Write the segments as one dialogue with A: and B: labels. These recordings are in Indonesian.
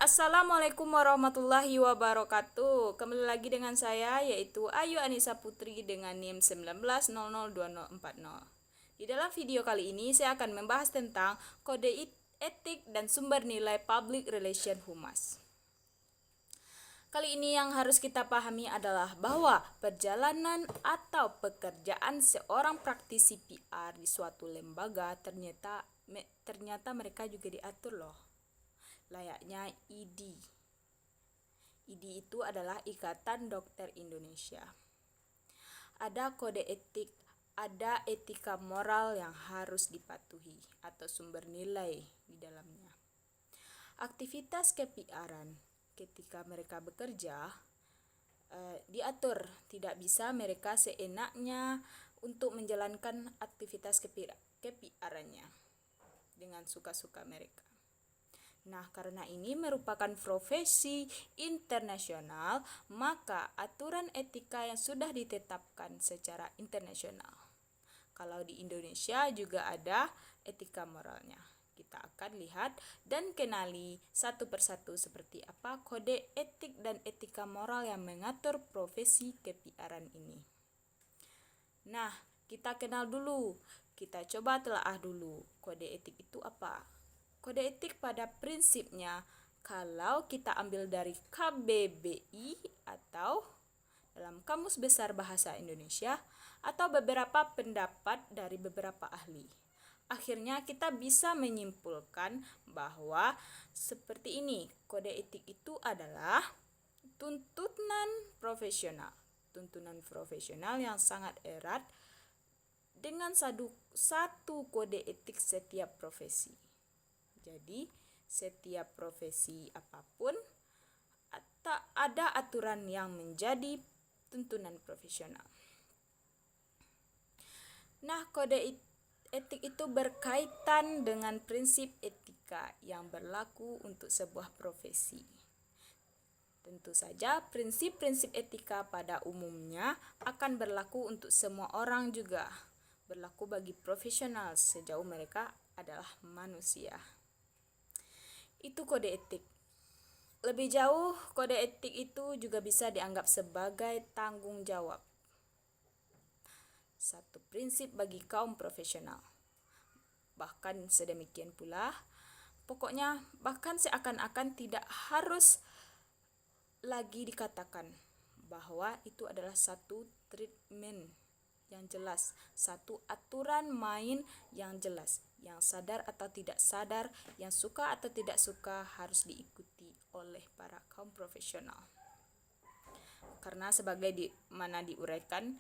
A: Assalamualaikum warahmatullahi wabarakatuh. Kembali lagi dengan saya yaitu Ayu Anissa Putri dengan NIM 19002040. Di dalam video kali ini saya akan membahas tentang kode etik dan sumber nilai public relation humas. Kali ini yang harus kita pahami adalah bahwa perjalanan atau pekerjaan seorang praktisi PR di suatu lembaga ternyata mereka juga diatur loh. Layaknya ID. ID itu adalah Ikatan Dokter Indonesia. Ada kode etik, ada etika moral yang harus dipatuhi atau sumber nilai di dalamnya. Aktivitas ke-PR-an ketika mereka bekerja diatur, tidak bisa mereka seenaknya untuk menjalankan aktivitas ke-PR-annya dengan suka-suka mereka. Nah, karena ini merupakan profesi internasional, maka aturan etika yang sudah ditetapkan secara internasional. Kalau di Indonesia juga ada etika moralnya. Kita akan lihat dan kenali satu persatu seperti apa kode etik dan etika moral yang mengatur profesi ke-PR-an ini. Nah, kita kenal dulu. Kita coba telaah dulu. Kode etik itu apa? Kode etik pada prinsipnya, kalau kita ambil dari KBBI atau dalam Kamus Besar Bahasa Indonesia atau beberapa pendapat dari beberapa ahli, akhirnya kita bisa menyimpulkan bahwa seperti ini, kode etik itu adalah tuntunan profesional yang sangat erat dengan satu kode etik setiap profesi. Jadi, setiap profesi apapun ada aturan yang menjadi tuntunan profesional. Nah, kode etik itu berkaitan dengan prinsip etika yang berlaku untuk sebuah profesi. Tentu saja, prinsip-prinsip etika pada umumnya akan berlaku untuk semua orang juga. Berlaku bagi profesional sejauh mereka adalah manusia. Itu kode etik. Lebih jauh, kode etik itu juga bisa dianggap sebagai tanggung jawab. Satu prinsip bagi kaum profesional. Bahkan sedemikian pula, pokoknya bahkan seakan-akan tidak harus lagi dikatakan bahwa itu adalah satu treatment yang jelas, satu aturan main yang jelas, yang sadar atau tidak sadar, yang suka atau tidak suka harus diikuti oleh para kaum profesional. Karena sebagai mana diuraikan,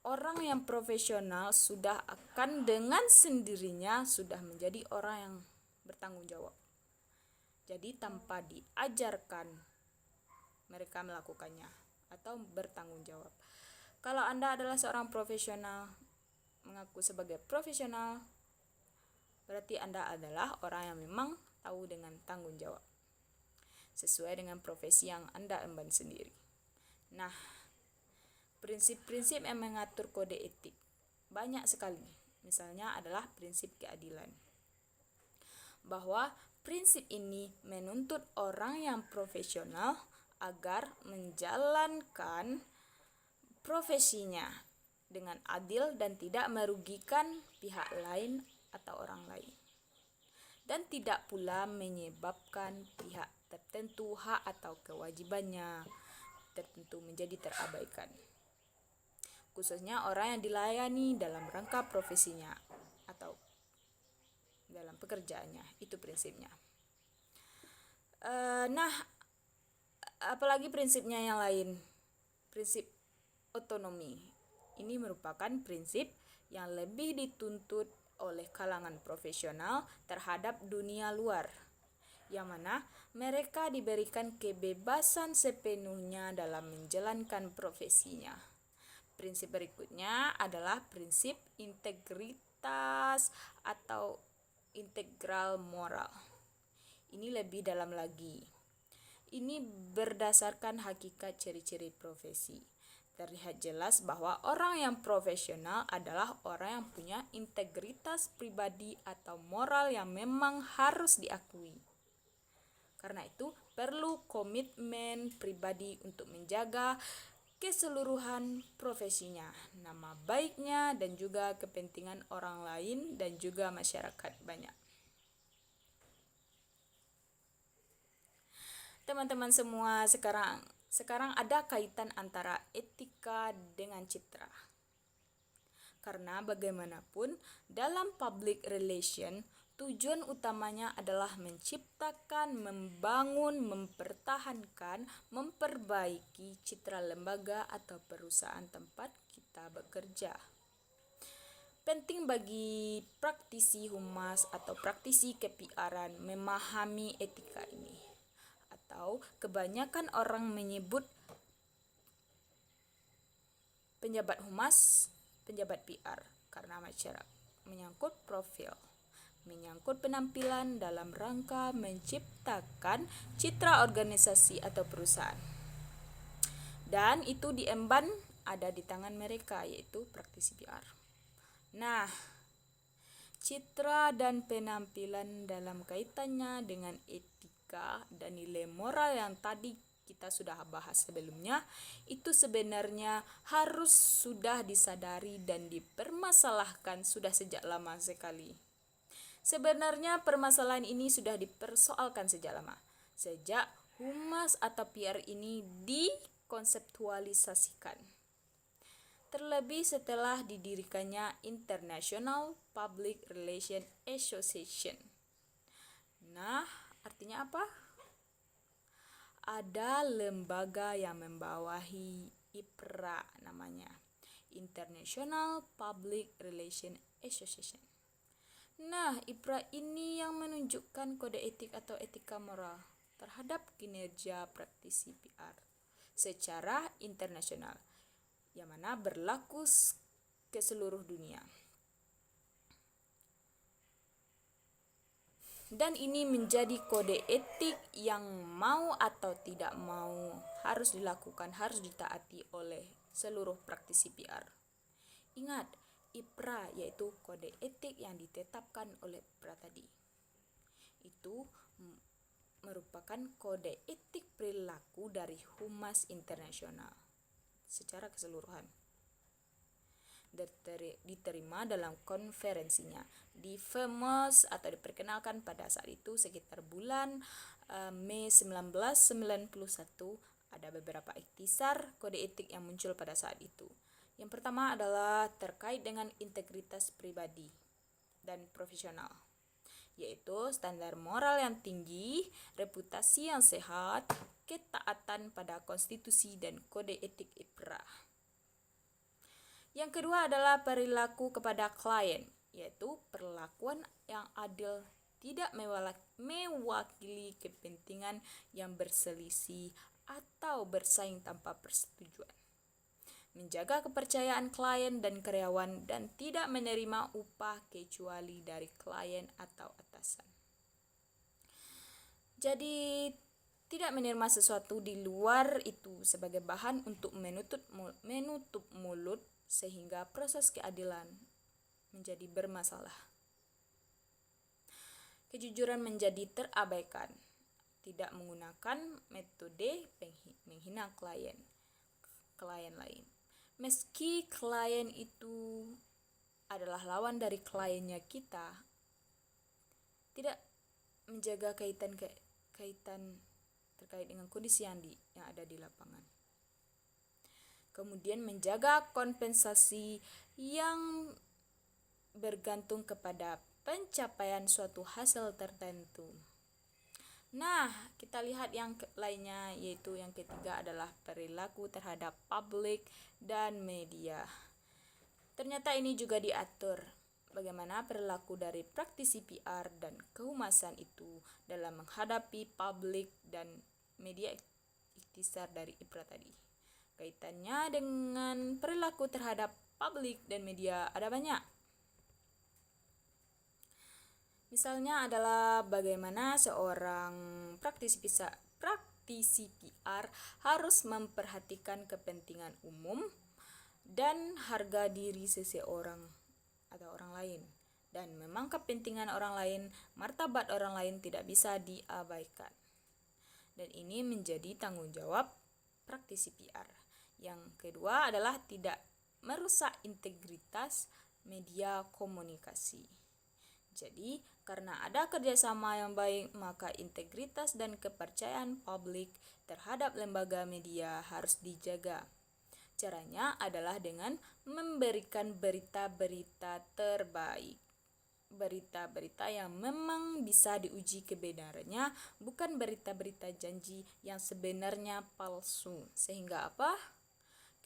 A: orang yang profesional sudah akan dengan sendirinya sudah menjadi orang yang bertanggung jawab. Jadi tanpa diajarkan mereka melakukannya atau bertanggung jawab. Kalau Anda adalah seorang profesional, mengaku sebagai profesional, berarti Anda adalah orang yang memang tahu dengan tanggung jawab, sesuai dengan profesi yang Anda emban sendiri. Nah, prinsip-prinsip yang mengatur kode etik banyak sekali. Misalnya adalah prinsip keadilan. Bahwa prinsip ini menuntut orang yang profesional agar menjalankan profesinya dengan adil dan tidak merugikan pihak lain atau orang lain, dan tidak pula menyebabkan pihak tertentu hak atau kewajibannya tertentu menjadi terabaikan, khususnya orang yang dilayani dalam rangka profesinya atau dalam pekerjaannya. Itu prinsipnya. Nah, apalagi prinsipnya yang lain, prinsip otonomi. Ini merupakan prinsip yang lebih dituntut oleh kalangan profesional terhadap dunia luar, yang mana mereka diberikan kebebasan sepenuhnya dalam menjalankan profesinya. Prinsip berikutnya adalah prinsip integritas atau integral moral. Ini lebih dalam lagi. Ini berdasarkan hakikat ciri-ciri profesi. Terlihat jelas bahwa orang yang profesional adalah orang yang punya integritas pribadi atau moral yang memang harus diakui. Karena itu, perlu komitmen pribadi untuk menjaga keseluruhan profesinya, nama baiknya, dan juga kepentingan orang lain dan juga masyarakat banyak. Teman-teman semua, sekarang ada kaitan antara etika dengan citra. Karena bagaimanapun dalam public relation, tujuan utamanya adalah menciptakan, membangun, mempertahankan, memperbaiki citra lembaga atau perusahaan tempat kita bekerja. Penting bagi praktisi humas atau praktisi ke-PR-an memahami etika ini. Atau kebanyakan orang menyebut penjabat humas penjabat PR karena masyarakat menyangkut profil, menyangkut penampilan dalam rangka menciptakan citra organisasi atau perusahaan. Dan itu diemban ada di tangan mereka, yaitu praktisi PR. Nah, citra dan penampilan dalam kaitannya dengan etika dan nilai moral yang tadi kita sudah bahas sebelumnya, itu sebenarnya harus sudah disadari dan dipermasalahkan sudah sejak lama sekali. Sebenarnya permasalahan ini sudah dipersoalkan sejak lama, sejak humas atau PR ini dikonseptualisasikan. Terlebih setelah didirikannya International Public Relations Association. Nah, artinya apa? Ada lembaga yang membawahi IPRA namanya, International Public Relations Association. Nah, IPRA ini yang menunjukkan kode etik atau etika moral terhadap kinerja praktisi PR secara internasional, yang mana berlaku ke seluruh dunia. Dan ini menjadi kode etik yang mau atau tidak mau harus dilakukan, harus ditaati oleh seluruh praktisi PR. Ingat, IPRA yaitu kode etik yang ditetapkan oleh IPRA tadi. Itu merupakan kode etik perilaku dari Humas Internasional secara keseluruhan. Diterima dalam konferensinya di FEMOS atau diperkenalkan pada saat itu sekitar bulan Mei 1991. Ada beberapa ikhtisar kode etik yang muncul pada saat itu. Yang pertama adalah terkait dengan integritas pribadi dan profesional, yaitu standar moral yang tinggi, reputasi yang sehat, ketaatan pada konstitusi dan kode etik IPRA. Yang kedua adalah perilaku kepada klien, yaitu perlakuan yang adil, tidak mewakili kepentingan yang berselisih atau bersaing tanpa persetujuan. Menjaga kepercayaan klien dan karyawan dan tidak menerima upah kecuali dari klien atau atasan. Jadi tidak menerima sesuatu di luar itu sebagai bahan untuk menutup mulut sehingga proses keadilan menjadi bermasalah. Kejujuran menjadi terabaikan, tidak menggunakan metode menghina klien lain. Meski klien itu adalah lawan dari kliennya kita, tidak menjaga kaitan terkait dengan kondisi yang ada di lapangan. Kemudian menjaga kompensasi yang bergantung kepada pencapaian suatu hasil tertentu. Nah, kita lihat yang lainnya, yaitu yang ketiga adalah perilaku terhadap publik dan media. Ternyata ini juga diatur bagaimana perilaku dari praktisi PR dan kehumasan itu dalam menghadapi publik dan media ikhtisar dari IPRA tadi. Kaitannya dengan perilaku terhadap publik dan media ada banyak. Misalnya adalah bagaimana seorang praktisi PR harus memperhatikan kepentingan umum dan harga diri seseorang atau orang lain. Dan memang kepentingan orang lain, martabat orang lain tidak bisa diabaikan. Dan ini menjadi tanggung jawab praktisi PR. Yang kedua adalah tidak merusak integritas media komunikasi. Jadi, karena ada kerjasama yang baik, maka integritas dan kepercayaan publik terhadap lembaga media harus dijaga. Caranya adalah dengan memberikan berita-berita terbaik. Berita-berita yang memang bisa diuji kebenarannya, bukan berita-berita janji yang sebenarnya palsu. Sehingga apa?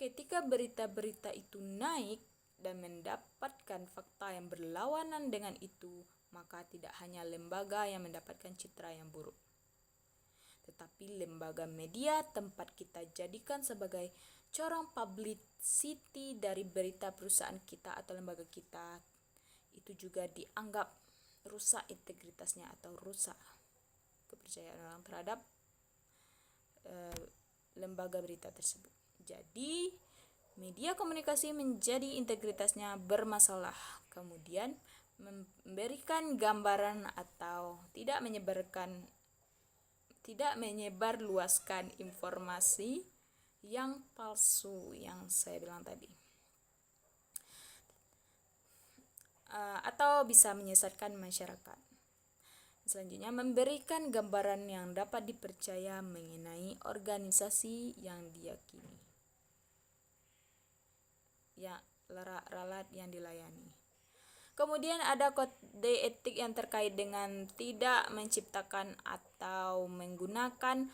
A: Ketika berita-berita itu naik dan mendapatkan fakta yang berlawanan dengan itu, maka tidak hanya lembaga yang mendapatkan citra yang buruk, tetapi lembaga media tempat kita jadikan sebagai corong publicity dari berita perusahaan kita atau lembaga kita, itu juga dianggap rusak integritasnya atau rusak kepercayaan orang terhadap lembaga berita tersebut. Jadi media komunikasi menjadi integritasnya bermasalah, kemudian memberikan gambaran atau tidak menyebarluaskan informasi yang palsu yang saya bilang tadi, atau bisa menyesatkan masyarakat. Selanjutnya, memberikan gambaran yang dapat dipercaya mengenai organisasi yang diyakini, ya, ralat yang dilayani. Kemudian ada kode etik yang terkait dengan tidak menciptakan atau menggunakan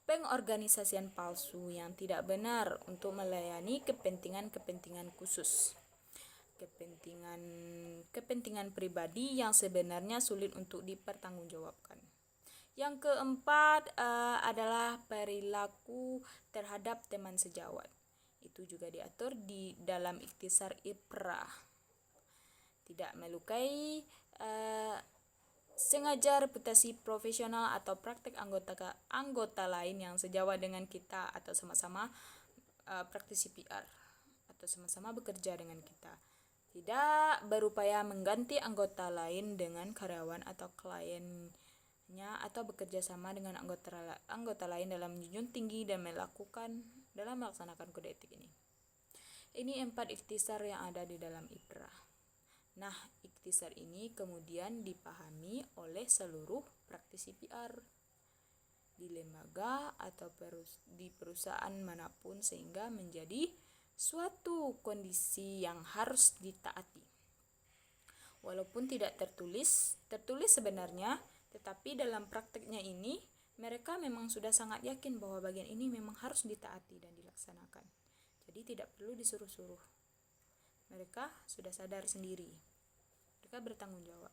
A: pengorganisasian palsu yang tidak benar untuk melayani kepentingan khusus, kepentingan pribadi yang sebenarnya sulit untuk dipertanggungjawabkan. Yang keempat adalah perilaku terhadap teman sejawat. Itu juga diatur di dalam Ikhtisar IPRA. Tidak melukai sengaja reputasi profesional atau praktik anggota lain yang sejawat dengan kita atau sama-sama praktisi PR atau sama-sama bekerja dengan kita. Tidak berupaya mengganti anggota lain dengan karyawan atau kliennya atau bekerja sama dengan anggota lain dalam menjunjung tinggi dan melaksanakan kode etik ini. Ini 4 ikhtisar yang ada di dalam IPRA. Nah, ikhtisar ini kemudian dipahami oleh seluruh praktisi PR di lembaga atau di perusahaan manapun, sehingga menjadi suatu kondisi yang harus ditaati. Walaupun tidak tertulis sebenarnya, tetapi dalam prakteknya ini mereka memang sudah sangat yakin bahwa bagian ini memang harus ditaati dan dilaksanakan. Jadi tidak perlu disuruh-suruh. Mereka sudah sadar sendiri. Mereka bertanggung jawab.